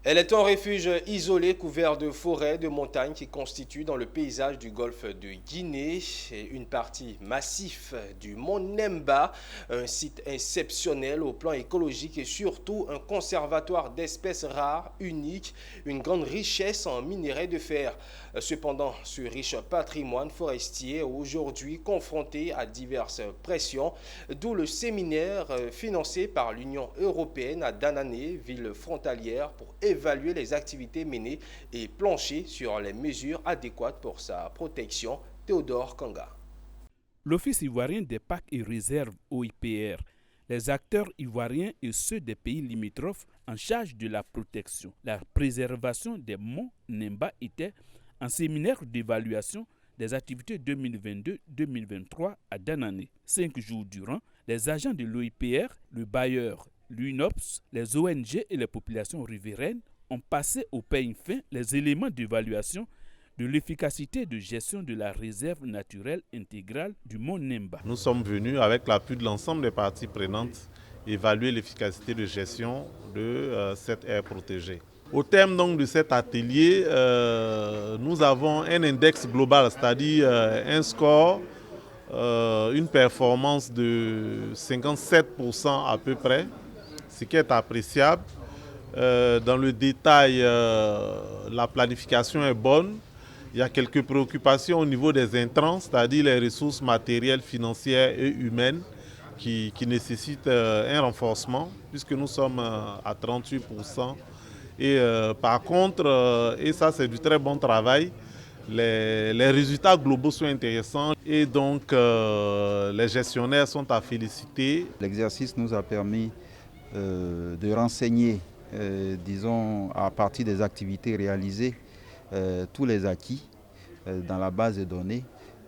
Elle est un refuge isolé couvert de forêts, de montagnes qui constituent dans le paysage du golfe de Guinée une partie massive du mont Nemba, un site exceptionnel au plan écologique et surtout un conservatoire d'espèces rares, unique, une grande richesse en minerais de fer. Cependant, ce riche patrimoine forestier est aujourd'hui confronté à diverses pressions, d'où le séminaire financé par l'Union européenne à Danané, ville frontalière, pour évaluer les activités menées et plancher sur les mesures adéquates pour sa protection. Théodore Kanga. L'Office ivoirien des parcs et réserves OIPR, les acteurs ivoiriens et ceux des pays limitrophes en charge de la protection, la préservation des monts Nemba étaient en séminaire d'évaluation des activités 2022-2023 à Danané. 5 jours durant, les agents de l'OIPR, le bailleur, l'UNOPS, les ONG et les populations riveraines ont passé au peigne fin les éléments d'évaluation de l'efficacité de gestion de la réserve naturelle intégrale du mont Nemba. Nous sommes venus, avec l'appui de l'ensemble des parties prenantes, évaluer l'efficacité de gestion de cette aire protégée. Au terme donc de cet atelier, nous avons un index global, c'est-à-dire un score, une performance de 57% à peu près, ce qui est appréciable. Dans le détail, la planification est bonne. Il y a quelques préoccupations au niveau des intrants, c'est-à-dire les ressources matérielles, financières et humaines qui nécessitent un renforcement, puisque nous sommes à 38%. Et par contre, et ça c'est du très bon travail, les résultats globaux sont intéressants et donc les gestionnaires sont à féliciter. L'exercice nous a permis de renseigner, disons, à partir des activités réalisées, tous les acquis dans la base de données.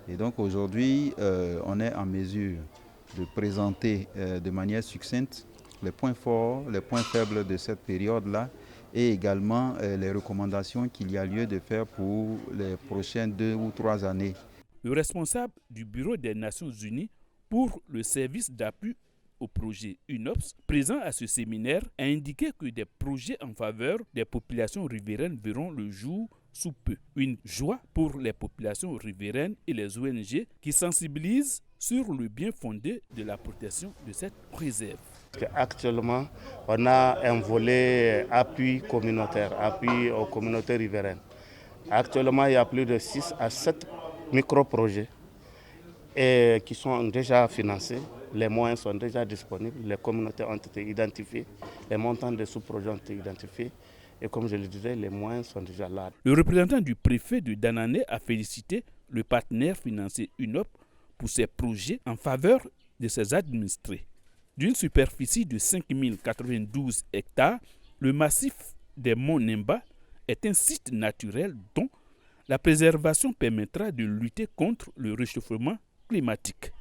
Et donc aujourd'hui, on est en mesure de présenter de manière succincte les points forts, les points faibles de cette période-là et également les recommandations qu'il y a lieu de faire pour les prochaines 2 ou 3 années. Le responsable du Bureau des Nations Unies pour le service d'appui au projet UNOPS, présent à ce séminaire, a indiqué que des projets en faveur des populations riveraines verront le jour sous peu. Une joie pour les populations riveraines et les ONG qui sensibilisent sur le bien fondé de la protection de cette réserve. Actuellement, on a un volet appui communautaire, appui aux communautés riveraines. Actuellement, il y a plus de 6 à 7 micro-projets qui sont déjà financés. Les moyens sont déjà disponibles, les communautés ont été identifiées, les montants des sous-projets ont été identifiés. Et comme je le disais, les moyens sont déjà là. Le représentant du préfet de Danané a félicité le partenaire financier UNOP pour ses projets en faveur de ses administrés. D'une superficie de 5092 hectares, le massif des monts Nemba est un site naturel dont la préservation permettra de lutter contre le réchauffement climatique.